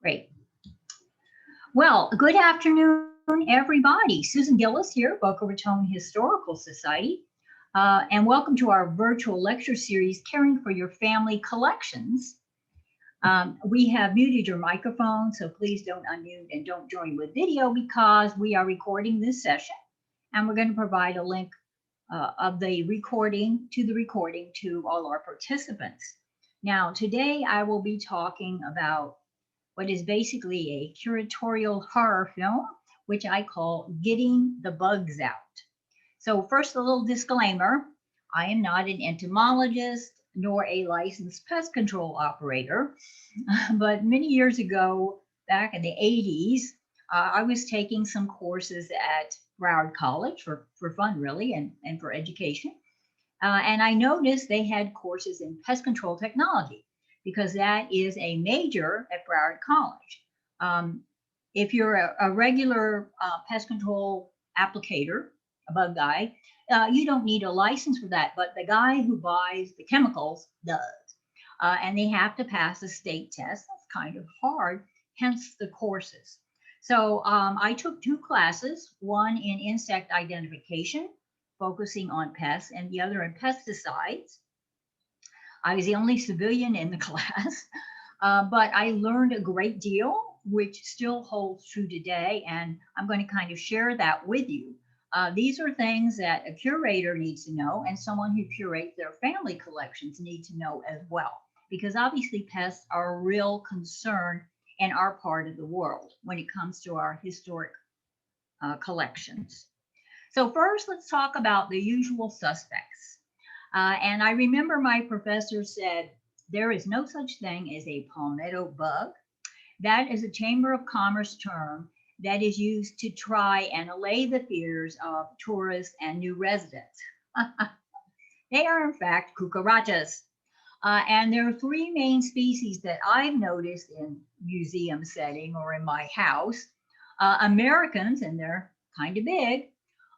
Great. Well, good afternoon, everybody. Susan Gillis here, Boca Raton Historical Society, and welcome to our virtual lecture series, Caring for Your Family Collections. We have muted your microphone, so please don't unmute and don't join with video because we are recording this session, and we're going to provide a link of the recording to all our participants. Now, today I will be talking about what is basically a curatorial horror film, which I call Getting the Bugs Out. So first, a little disclaimer. I am not an entomologist nor a licensed pest control operator, but many years ago, back in the 80s, I was taking some courses at Broward College for fun, really, and for education. And I noticed they had courses in pest control technology, because that is a major at Broward College. If you're a regular pest control applicator, a bug guy, you don't need a license for that, but the guy who buys the chemicals does. And they have to pass a state test. That's kind of hard, hence the courses. So I took two classes, one in insect identification, focusing on pests, and the other in pesticides. I was the only civilian in the class, but I learned a great deal, which still holds true today, and I'm going to kind of share that with you. These are things that a curator needs to know, and someone who curates their family collections need to know as well, because obviously pests are a real concern in our part of the world when it comes to our historic collections. So first, let's talk about the usual suspects. And I remember my professor said, there is no such thing as a palmetto bug. That is a Chamber of Commerce term that is used to try and allay the fears of tourists and new residents. They are, in fact, cucarachas. And there are three main species that I've noticed in museum setting or in my house. Americans, and they're kind of big.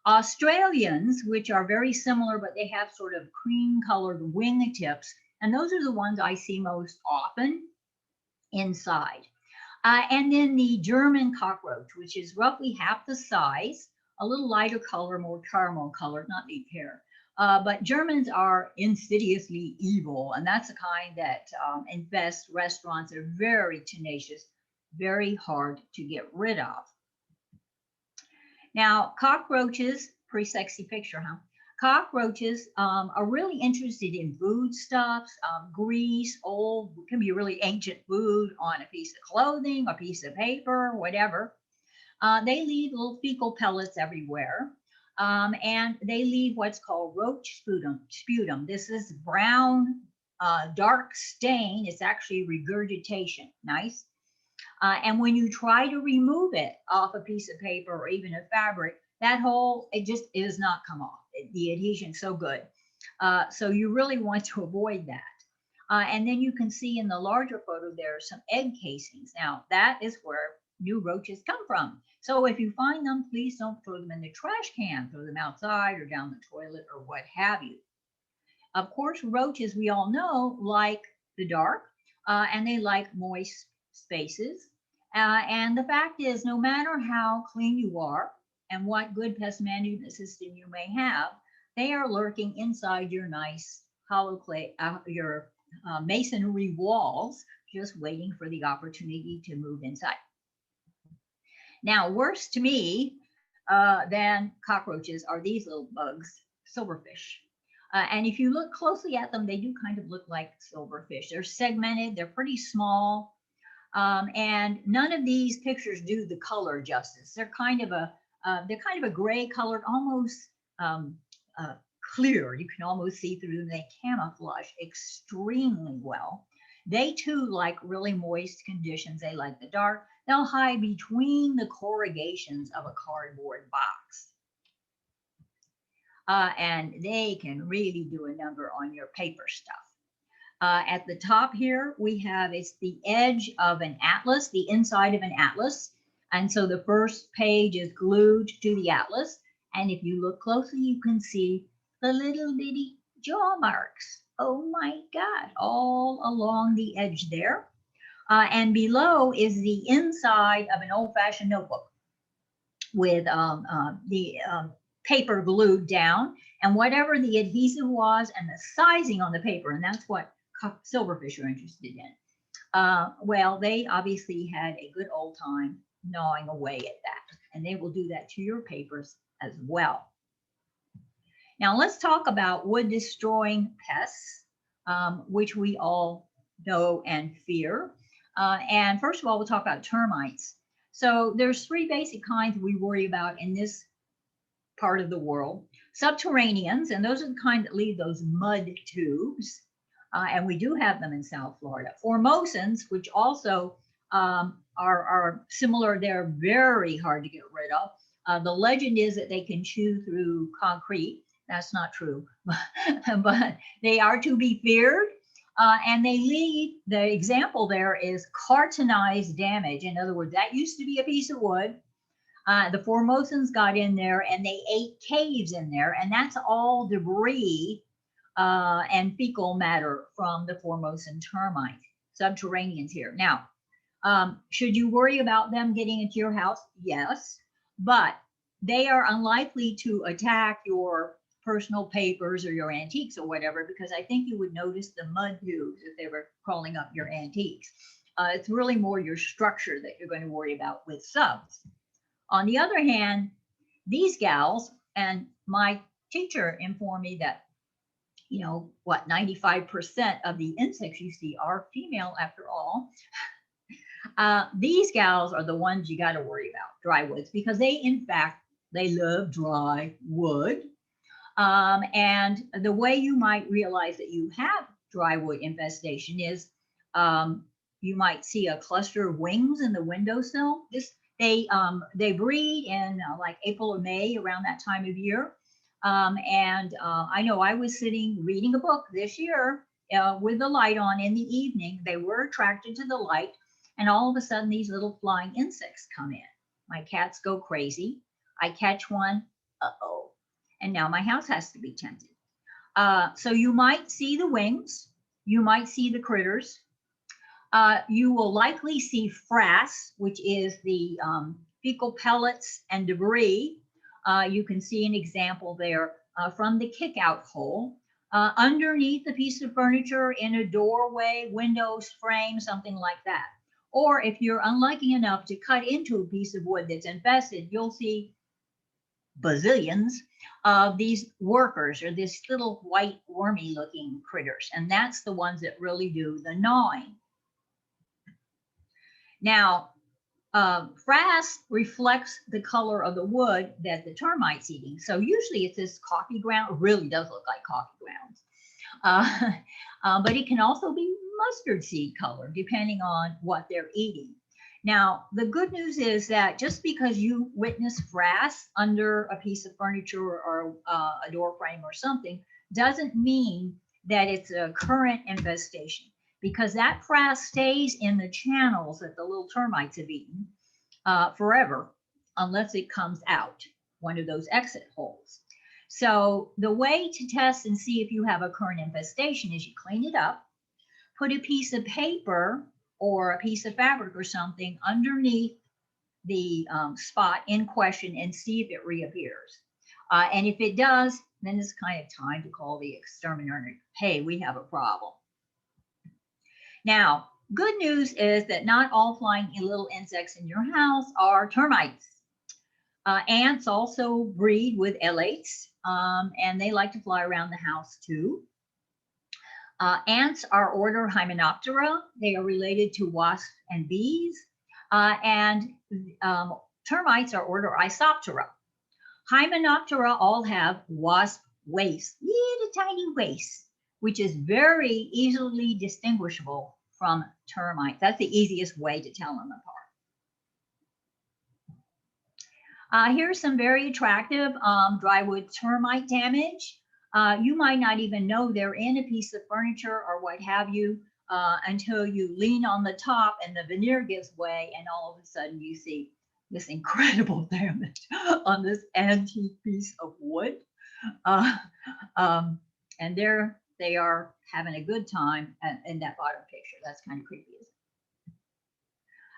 Australians, which are very similar, but they have sort of cream-colored wingtips, and those are the ones I see most often inside. And then the German cockroach, which is roughly half the size, a little lighter color, more caramel colored, not deep hair. But Germans are insidiously evil, and that's the kind that infest restaurants. Are very tenacious, very hard to get rid of. Now, cockroaches, pretty sexy picture, huh? Cockroaches are really interested in foodstuffs, grease, old, can be really ancient food on a piece of clothing, a piece of paper, whatever. They leave little fecal pellets everywhere, and they leave what's called roach sputum. This is brown, dark stain. It's actually regurgitation. Nice. And when you try to remove it off a piece of paper or even a fabric, that whole, it just does not come off. The adhesion's so good. So you really want to avoid that. And then you can see in the larger photo, there are some egg casings. Now, that is where new roaches come from. So if you find them, please don't throw them in the trash can. Throw them outside or down the toilet or what have you. Of course, roaches, we all know, like the dark, and they like moist spaces. And the fact is, no matter how clean you are and what good pest management system you may have, they are lurking inside your nice hollow clay, your masonry walls, just waiting for the opportunity to move inside. Now, worse to me than cockroaches are these little bugs, silverfish. And if you look closely at them, they do kind of look like silverfish. They're segmented, they're pretty small. And none of these pictures do the color justice. They're kind of a gray colored, almost clear. You can almost see through them. They camouflage extremely well. They too like really moist conditions. They like the dark. They'll hide between the corrugations of a cardboard box. And they can really do a number on your paper stuff. At the top here, we have, it's the edge of an atlas, the inside of an atlas. And so the first page is glued to the atlas. And if you look closely, you can see the little bitty jaw marks. Oh my God, all along the edge there. And below is the inside of an old-fashioned notebook with the paper glued down, and whatever the adhesive was and the sizing on the paper, and that's what silverfish are interested in. Well, they obviously had a good old time gnawing away at that, and they will do that to your papers as well. Now let's talk about wood destroying pests, which we all know and fear. And first of all, we'll talk about termites. So there's three basic kinds we worry about in this part of the world. Subterraneans, and those are the kind that leave those mud tubes. And we do have them in South Florida. Formosans, which also are similar, they're very hard to get rid of. The legend is that they can chew through concrete. That's not true, but they are to be feared. And they leave, the example there is cartonized damage. In other words, that used to be a piece of wood. The Formosans got in there and they ate caves in there, and that's all debris and fecal matter from the Formosan termite, subterraneans here. Now, should you worry about them getting into your house? Yes, but they are unlikely to attack your personal papers or your antiques or whatever, because I think you would notice the mud tubes if they were crawling up your antiques. It's really more your structure that you're going to worry about with subs. On the other hand, these gals, and my teacher informed me that, you know, what, 95% of the insects you see are female after all. These gals are the ones you got to worry about, dry woods, because they, in fact, they love dry wood. And the way you might realize that you have dry wood infestation is you might see a cluster of wings in the windowsill. They breed in like April or May, around that time of year. I know I was sitting reading a book this year with the light on in the evening. They were attracted to the light, and all of a sudden these little flying insects come in. My cats go crazy. I catch one, uh-oh, and now my house has to be tented. So you might see the wings, you might see the critters. You will likely see frass, which is the fecal pellets and debris. You can see an example there from the kick-out hole. Underneath a piece of furniture, in a doorway, windows, frame, something like that. Or if you're unlucky enough to cut into a piece of wood that's infested, you'll see bazillions of these workers, or these little white wormy looking critters. And that's the ones that really do the gnawing. Now, frass reflects the color of the wood that the termite's eating. So usually it's this coffee ground. It really does look like coffee grounds. But it can also be mustard seed color, depending on what they're eating. Now, the good news is that just because you witness frass under a piece of furniture or a door frame or something, doesn't mean that it's a current infestation, because that frass stays in the channels that the little termites have eaten forever, unless it comes out one of those exit holes. So the way to test and see if you have a current infestation is you clean it up, put a piece of paper or a piece of fabric or something underneath the spot in question and see if it reappears. And if it does, then it's kind of time to call the exterminator. Hey, we have a problem. Now, good news is that not all flying little insects in your house are termites. Ants also breed with elates, and they like to fly around the house too. Ants are order Hymenoptera. They are related to wasps and bees. And termites are order Isoptera. Hymenoptera all have wasp waists, little tiny waists, which is very easily distinguishable from termites. That's the easiest way to tell them apart. Here's some very attractive drywood termite damage. You might not even know they're in a piece of furniture or what have you until you lean on the top and the veneer gives way, and all of a sudden you see this incredible damage on this antique piece of wood. And they are having a good time in that bottom picture. That's kind of creepy, isn't it?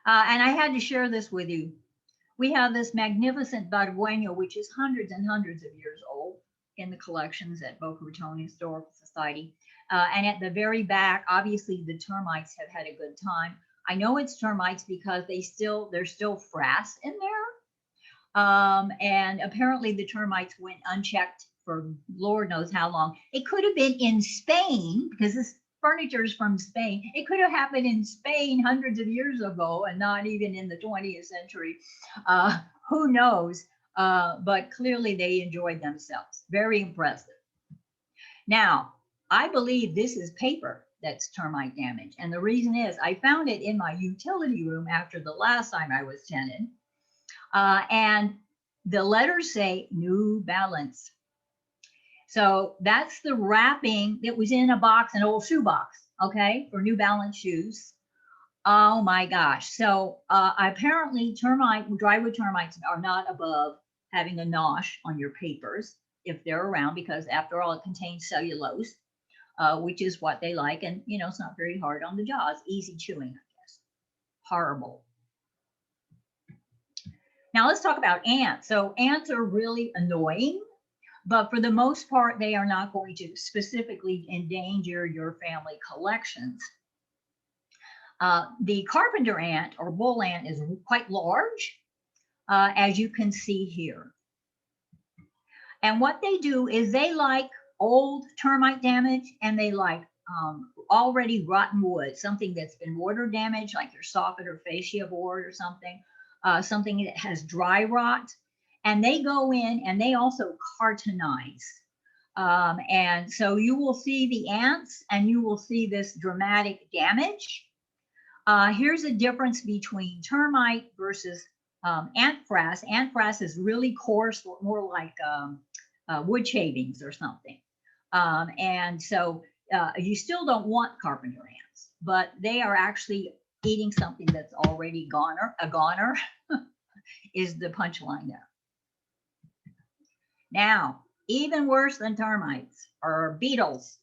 And I had to share this with you. We have this magnificent Bargueño, which is hundreds and hundreds of years old in the collections at Boca Raton Historical Society. And at the very back, obviously the termites have had a good time. I know it's termites because there's still frass in there. And apparently the termites went unchecked for Lord knows how long. It could have been in Spain because this furniture is from Spain. It could have happened in Spain hundreds of years ago and not even in the 20th century. Who knows? But clearly they enjoyed themselves. Very impressive. Now, I believe this is paper that's termite damage. And the reason is I found it in my utility room after the last time I was tenanted. And the letters say New Balance. So that's the wrapping that was in a box, an old shoe box, okay, for New Balance shoes. Oh my gosh. So apparently drywood termites are not above having a nosh on your papers if they're around, because after all, it contains cellulose, which is what they like. And, you know, it's not very hard on the jaws, easy chewing, I guess. Horrible. Now let's talk about ants. So ants are really annoying, but for the most part, they are not going to specifically endanger your family collections. The carpenter ant or bull ant is quite large, as you can see here. And what they do is they like old termite damage, and they like already rotten wood, something that's been water damaged, like your soffit or fascia board or something, something that has dry rot. And they go in and they also cartonize. And so you will see the ants and you will see this dramatic damage. Here's a difference between termite versus ant frass. Ant frass is really coarse, more like wood shavings or something. And so you still don't want carpenter ants, but they are actually eating something that's already a goner is the punchline there. Now, even worse than termites are beetles.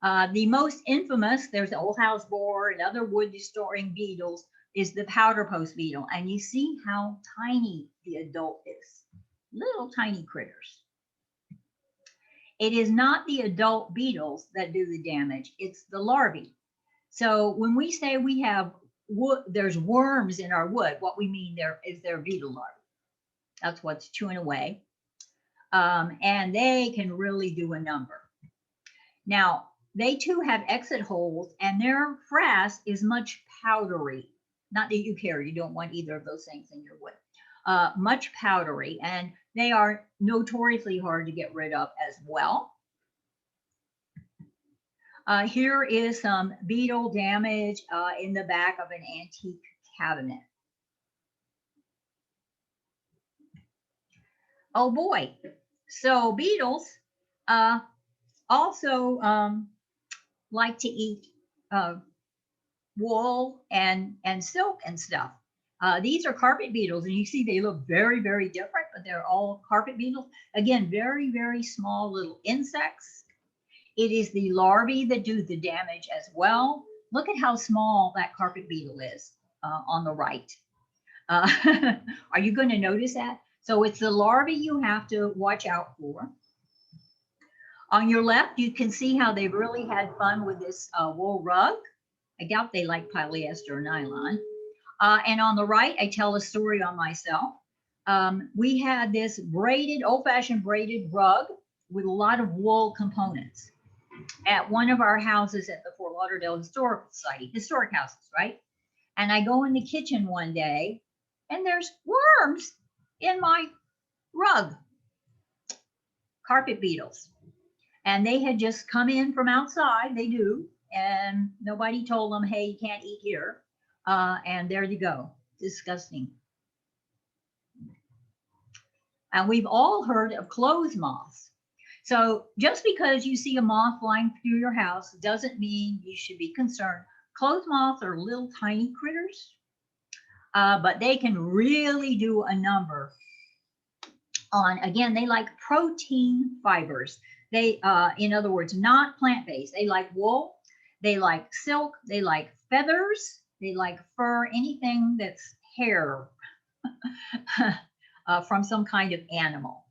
The most infamous, there's the old house borer and other wood destroying beetles, is the powder post beetle. And you see how tiny the adult is. Little tiny critters. It is not the adult beetles that do the damage, it's the larvae. So when we say we have wood, there's worms in our wood, what we mean there is their beetle larvae. That's what's chewing away. And they can really do a number. Now, they too have exit holes, and their frass is much powdery. Not that you care, you don't want either of those things in your wood. Much powdery, and they are notoriously hard to get rid of as well. Here is some beetle damage in the back of an antique cabinet. Oh boy. So beetles also like to eat wool and silk and stuff. These are carpet beetles, and you see they look very, very different, but they're all carpet beetles. Again, very, very small little insects. It is the larvae that do the damage as well. Look at how small that carpet beetle is on the right. Are you going to notice that? So it's the larvae you have to watch out for. On your left, you can see how they've really had fun with this wool rug. I doubt they like polyester or nylon. And on the right, I tell a story on myself. We had this braided, old-fashioned braided rug with a lot of wool components at one of our houses at the Fort Lauderdale Historical Society, historic houses, right? And I go in the kitchen one day, and there's worms in my rug, carpet beetles. And they had just come in from outside, they do, and nobody told them, hey, you can't eat here. And there you go, disgusting. And we've all heard of clothes moths. So just because you see a moth flying through your house doesn't mean you should be concerned. Clothes moths are little tiny critters, but they can really do a number on, again, they like protein fibers. They, in other words, not plant-based. They like wool, they like silk, they like feathers, They like fur, anything that's hair from some kind of animal.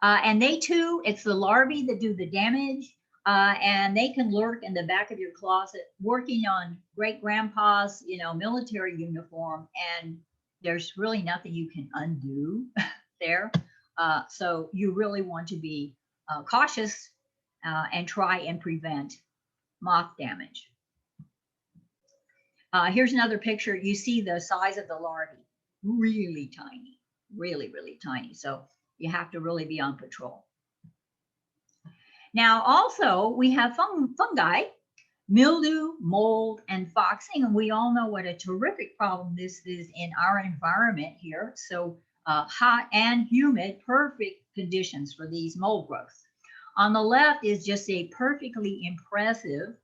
And they too, it's the larvae that do the damage. And they can lurk in the back of your closet working on great grandpa's, military uniform. And there's really nothing you can undo there. So you really want to be cautious and try and prevent moth damage. Here's another picture. You see the size of the larvae, really tiny, really, really tiny. So you have to really be on patrol. Now, also, we have fungi, mildew, mold, and foxing. And we all know what a terrific problem this is in our environment here. So hot and humid, perfect conditions for these mold growths. On the left is just a perfectly impressive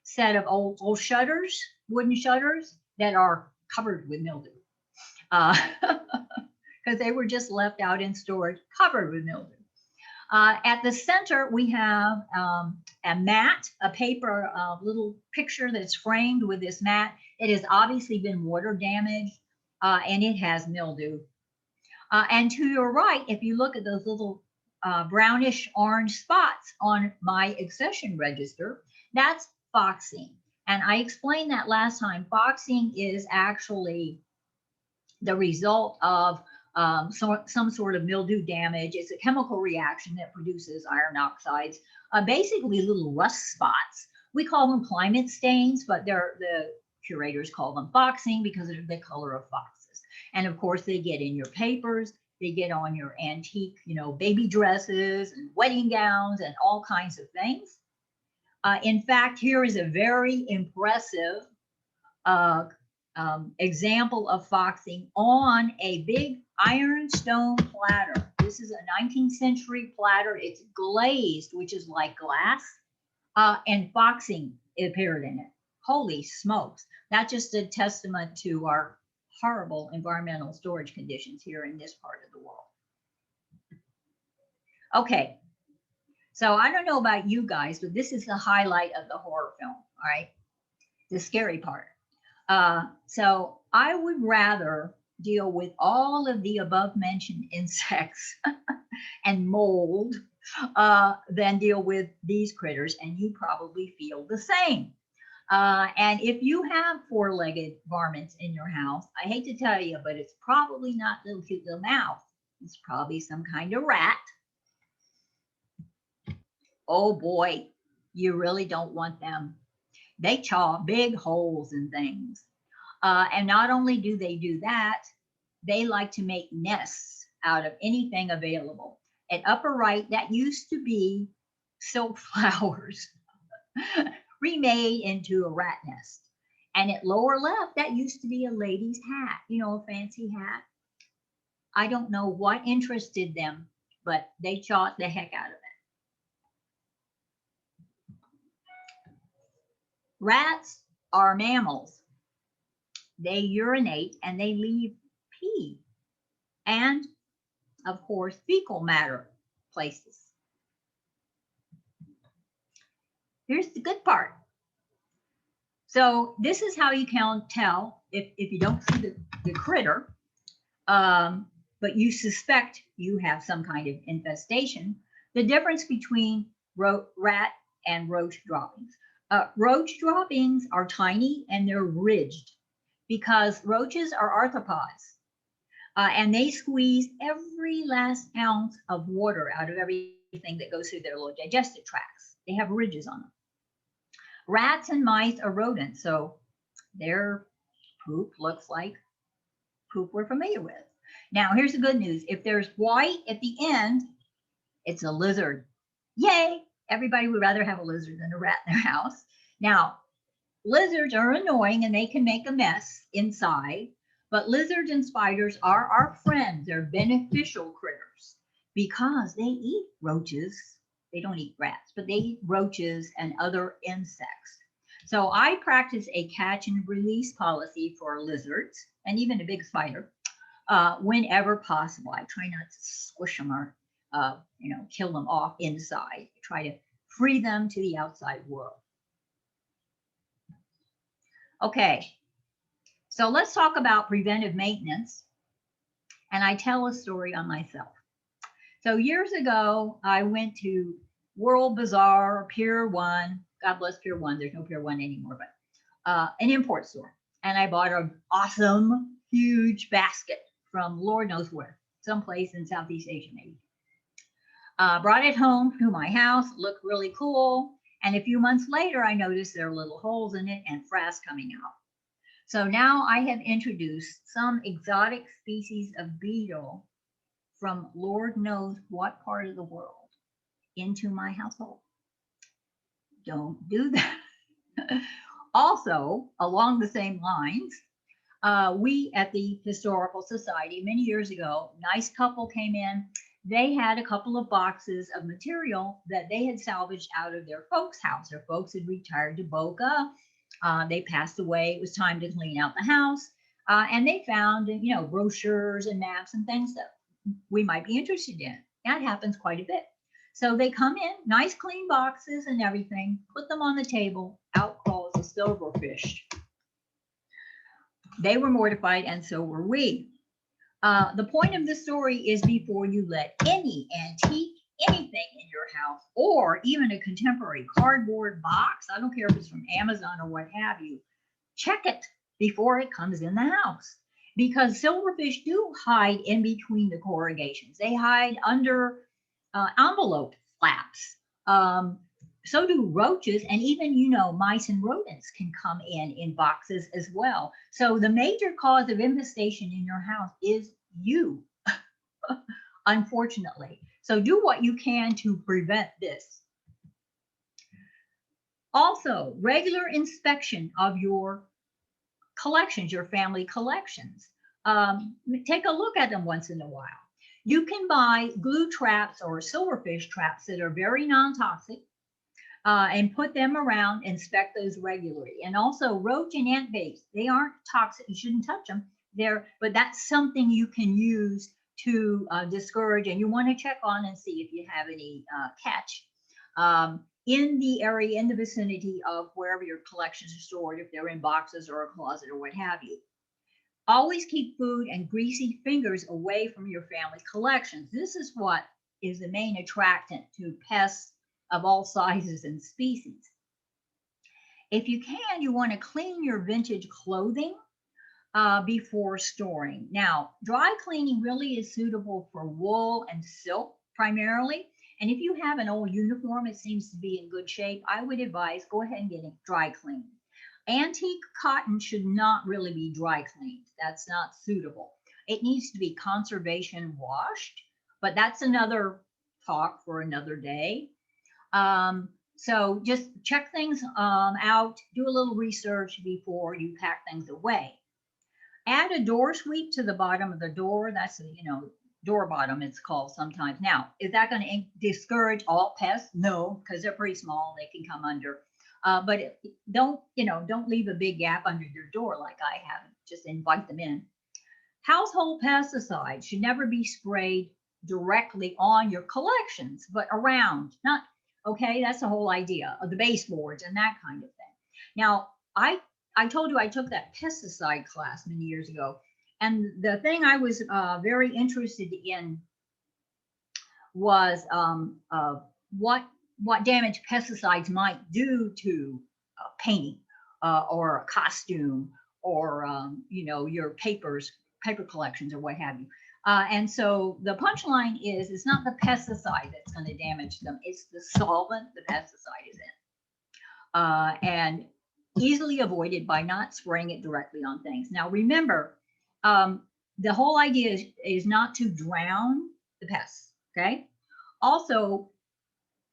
set of old shutters, wooden shutters that are covered with mildew. Because they were just left out in storage, covered with mildew. At the center, we have a mat, a paper, little picture that's framed with this mat. It has obviously been water damaged, and it has mildew. And to your right, if you look at those little brownish orange spots on my accession register, that's foxing. And I explained that last time. Foxing is actually the result of some sort of mildew damage. It's a chemical reaction that produces iron oxides, basically little rust spots. We call them climate stains, but the curators call them foxing because of the color of foxes. And of course, they get in your papers, they get on your antique, baby dresses and wedding gowns and all kinds of things. In fact, here is a very impressive example of foxing on a big ironstone platter. This is a 19th century platter. It's glazed, which is like glass, and foxing appeared in it. Holy smokes. That's just a testament to our horrible environmental storage conditions here in this part of the world. Okay, so I don't know about you guys, but this is the highlight of the horror film, all right? The scary part. So I would rather deal with all of the above mentioned insects and mold than deal with these critters, and you probably feel the same. And if you have four-legged varmints in your house, I hate to tell you, but it's probably not little cute little mouse. It's probably some kind of rat. Oh boy, you really don't want them. They chaw big holes in things. And not only do they do that, they like to make nests out of anything available. At upper right, that used to be silk flowers remade into a rat nest. And at lower left, that used to be a lady's hat, a fancy hat. I don't know what interested them, but they chawed the heck out of it. Rats are mammals. They urinate and they leave pee and, of course, fecal matter places. Here's the good part. So this is how you can tell if you don't see the critter, but you suspect you have some kind of infestation, the difference between rat and roach droppings. Roach droppings are tiny and they're ridged because roaches are arthropods and they squeeze every last ounce of water out of everything that goes through their little digestive tracts. They have ridges on them. Rats and mice are rodents, so their poop looks like poop we're familiar with. Now, here's the good news. If there's white at the end, it's a lizard. Yay! Everybody would rather have a lizard than a rat in their house. Now, lizards are annoying and they can make a mess inside, but lizards and spiders are our friends. They're beneficial critters because they eat roaches. They don't eat rats, but they eat roaches and other insects. So I practice a catch and release policy for lizards and even a big spider whenever possible. I try not to squish them or kill them off inside. I try to free them to the outside world. Okay, so let's talk about preventive maintenance. And I tell a story on myself. So years ago, I went to World Bazaar, Pier 1. God bless Pier 1. There's no Pier 1 anymore, but an import store. And I bought an awesome, huge basket from Lord knows where, someplace in Southeast Asia, maybe. Brought it home to my house, looked really cool. And a few months later, I noticed there are little holes in it and frass coming out. So now I have introduced some exotic species of beetle from Lord knows what part of the world into my household. Don't do that. Also, along the same lines, we at the Historical Society many years ago, nice couple came in. They had a couple of boxes of material that they had salvaged out of their folks' house. Their folks had retired to Boca. They passed away. It was time to clean out the house. And they found, brochures and maps and things that we might be interested in. That happens quite a bit. So they come in, nice clean boxes and everything, put them on the table, out crawls a silverfish. They were mortified, and so were we. The point of the story is before you let any antique, anything in your house, or even a contemporary cardboard box, I don't care if it's from Amazon or what have you, check it before it comes in the house. Because silverfish do hide in between the corrugations. They hide under envelope flaps. So do roaches, and even, mice and rodents can come in boxes as well. So the major cause of infestation in your house is you, unfortunately. So do what you can to prevent this. Also, regular inspection of your collections, your family collections. Take a look at them once in a while. You can buy glue traps or silverfish traps that are very non-toxic and put them around, inspect those regularly. And also roach and ant baits, they aren't toxic, you shouldn't touch them. But that's something you can use to discourage, and you want to check on and see if you have any catch in the area, in the vicinity of wherever your collections are stored, if they're in boxes or a closet or what have you. Always keep food and greasy fingers away from your family collections. This is what is the main attractant to pests of all sizes and species. If you can, you want to clean your vintage clothing before storing. Now, dry cleaning really is suitable for wool and silk primarily. And if you have an old uniform, it seems to be in good shape, I would advise go ahead and get it dry cleaned. Antique cotton should not really be dry cleaned. That's not suitable. It needs to be conservation washed, but that's another talk for another day. So just check things out, do a little research before you pack things away. Add a door sweep to the bottom of the door. That's, door bottom, it's called sometimes. Now, is that going to discourage all pests? No, because they're pretty small. They can come under. But don't leave a big gap under your door like I have. Just invite them in. Household pesticides should never be sprayed directly on your collections, but around. Not okay. That's the whole idea of the baseboards and that kind of thing. Now, I told you I took that pesticide class many years ago, and the thing I was very interested in was what damage pesticides might do to painting or a costume or your paper collections or what have you. And so the punchline is it's not the pesticide that's going to damage them, it's the solvent the pesticide is in. And easily avoided by not spraying it directly on things. Now remember, the whole idea is not to drown the pests, okay? Also,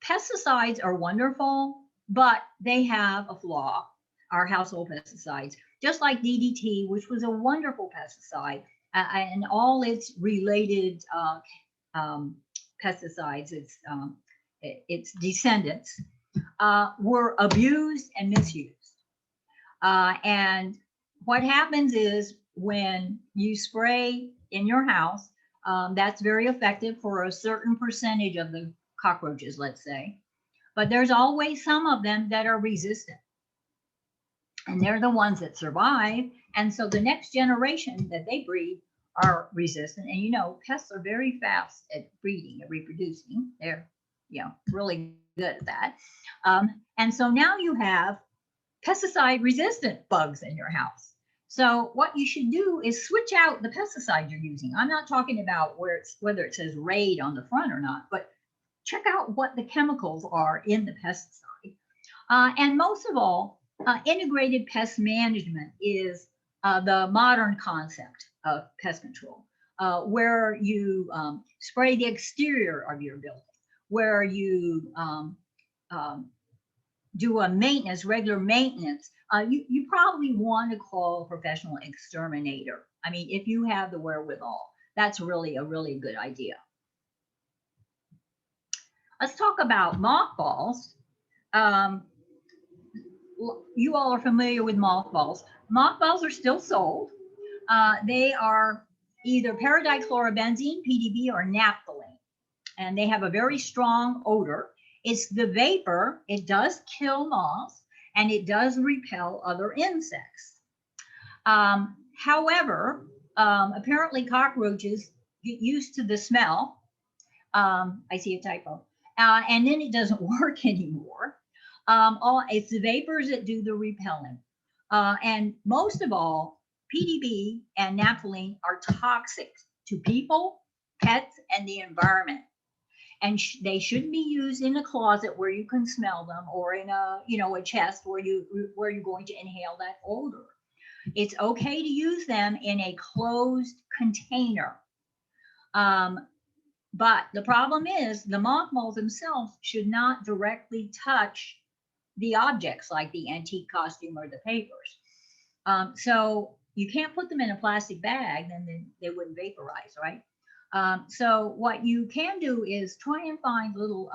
pesticides are wonderful, but they have a flaw, our household pesticides, just like DDT, which was a wonderful pesticide, and all its related pesticides, its descendants, were abused and misused. And what happens is when you spray in your house, that's very effective for a certain percentage of the cockroaches, let's say, but there's always some of them that are resistant. and they're the ones that survive. And so the next generation that they breed are resistant. And you know, pests are very fast at breeding and reproducing. They're, you know, really good at that. And so now you have pesticide resistant bugs in your house. So what you should do is switch out the pesticide you're using. I'm not talking about where it's whether it says raid on the front or not, but check out what the chemicals are in the pesticide. And most of all, integrated pest management is the modern concept of pest control, where you spray the exterior of your building, where you um, do a maintenance, regular maintenance. You probably want to call a professional exterminator. I mean, if you have the wherewithal, that's really a really good idea. Let's talk about mothballs. Um, you all are familiar with mothballs. Mothballs are still sold. They are either paradichlorobenzene, PDB, or naphthalene, and they have a very strong odor. It's the vapor. It does kill moths, and it does repel other insects. However, apparently cockroaches get used to the smell. I see a typo. And then it doesn't work anymore. It's the vapors that do the repelling. And most of all, PDB and naphthalene are toxic to people, pets, and the environment. And they shouldn't be used in a closet where you can smell them, or in a, you know, a chest where you're going to inhale that odor. It's okay to use them in a closed container. But the problem is the mothballs themselves should not directly touch the objects like the antique costume or the papers. So you can't put them in a plastic bag, then they wouldn't vaporize, right? So what you can do is try and find little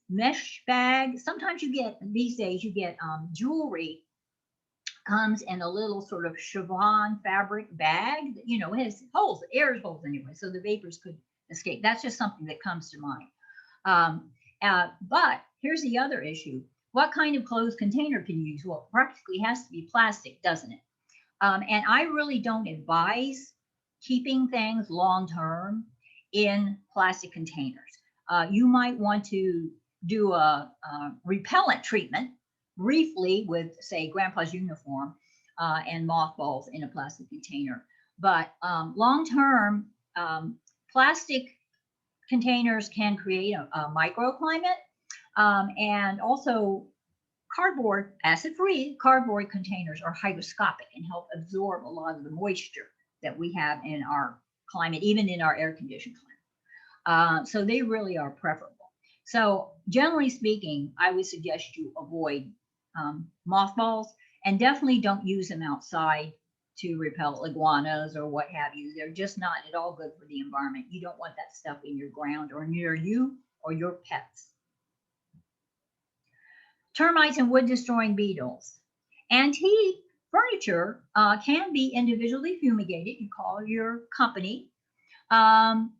mesh bags. Sometimes you get, these days, you get jewelry comes in a little sort of chiffon fabric bag. You know, it has holes, air holes anyway, so the vapors could escape. That's just something that comes to mind. But here's the other issue. What kind of closed container can you use? Well, it practically has to be plastic, doesn't it? And I really don't advise keeping things long term in plastic containers. You might want to do a repellent treatment briefly with, say, grandpa's uniform and mothballs in a plastic container. But long term, plastic containers can create a microclimate, and also cardboard, acid-free cardboard containers are hygroscopic and help absorb a lot of the moisture that we have in our climate, even in our air-conditioned climate. So they really are preferable. So generally speaking, I would suggest you avoid mothballs, and definitely don't use them outside to repel iguanas or what have you. They're just not at all good for the environment. You don't want that stuff in your ground or near you or your pets. Termites and wood destroying beetles. Antique furniture can be individually fumigated. You call your company. And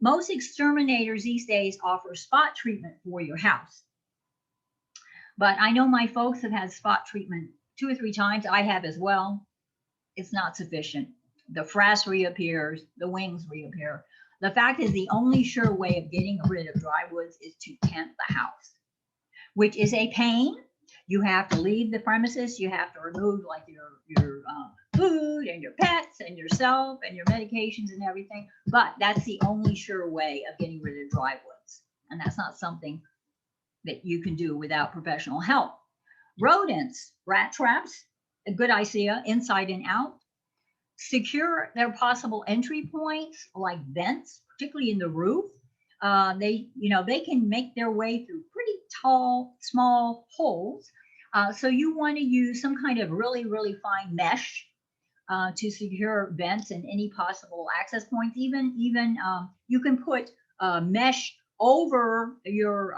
most exterminators these days offer spot treatment for your house. But I know my folks have had spot treatment 2 or 3 times. I have as well. It's not sufficient. The frass reappears, the wings reappear. The fact is, the only sure way of getting rid of dry woods is to tent the house, which is a pain. You have to leave the premises. You have to remove like your food and your pets and yourself and your medications and everything. But that's the only sure way of getting rid of dry woods. And that's not something that you can do without professional help. Rodents, rat traps, a good idea, inside and out. Secure their possible entry points like vents, particularly in the roof. They can make their way through pretty tall, small holes. So you want to use some kind of really, really fine mesh to secure vents and any possible access points. Even you can put mesh over your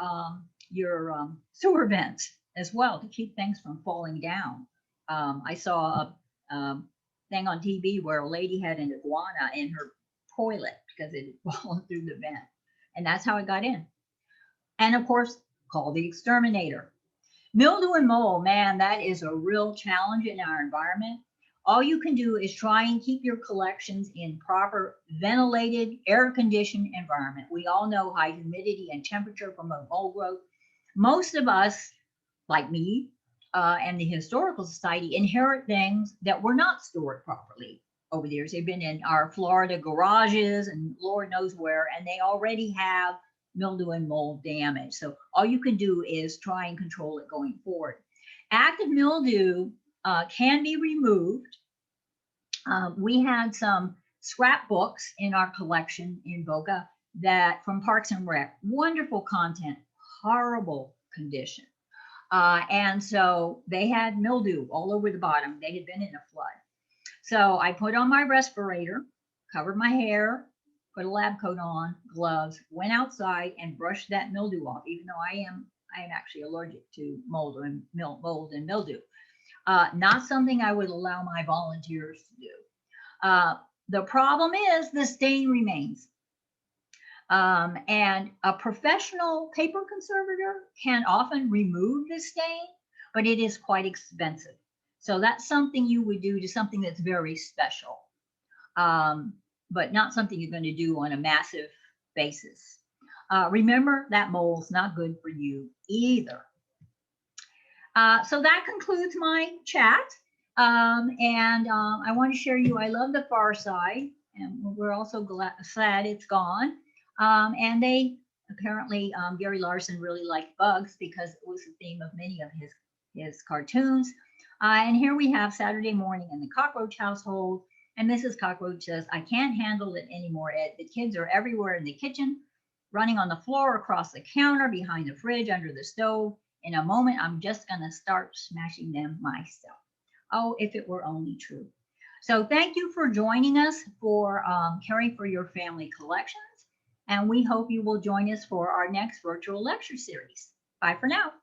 sewer vents as well to keep things from falling down. I saw a thing on TV where a lady had an iguana in her toilet because it had fallen through the vent. And that's how it got in. And of course, call the exterminator. Mildew and mold, man, that is a real challenge in our environment. All you can do is try and keep your collections in proper ventilated, air-conditioned environment. We all know high humidity and temperature promote mold growth. Most of us, like me, and the Historical Society, inherit things that were not stored properly over the years. They've been in our Florida garages and Lord knows where, and they already have mildew and mold damage. So all you can do is try and control it going forward. Active mildew can be removed. We had some scrapbooks in our collection in Boca that from Parks and Rec, wonderful content, horrible condition. And so they had mildew all over the bottom. They had been in a flood. So I put on my respirator, covered my hair, put a lab coat on, gloves, went outside and brushed that mildew off, even though I am actually allergic to mold and mildew. Not something I would allow my volunteers to do. The problem is the stain remains. And a professional paper conservator can often remove the stain, but it is quite expensive. So that's something you would do to something that's very special, but not something you're going to do on a massive basis. Remember that mold's not good for you either. So that concludes my chat. I want to share you, I love the far side, and we're also sad it's gone. And they apparently, Gary Larson really liked bugs because it was the theme of many of his cartoons. And here we have Saturday Morning in the Cockroach Household. And Mrs. Cockroach says, I can't handle it anymore, Ed. The kids are everywhere in the kitchen, running on the floor, across the counter, behind the fridge, under the stove. In a moment, I'm just going to start smashing them myself. Oh, if it were only true. So thank you for joining us for Caring for Your Family Collections. And we hope you will join us for our next virtual lecture series. Bye for now.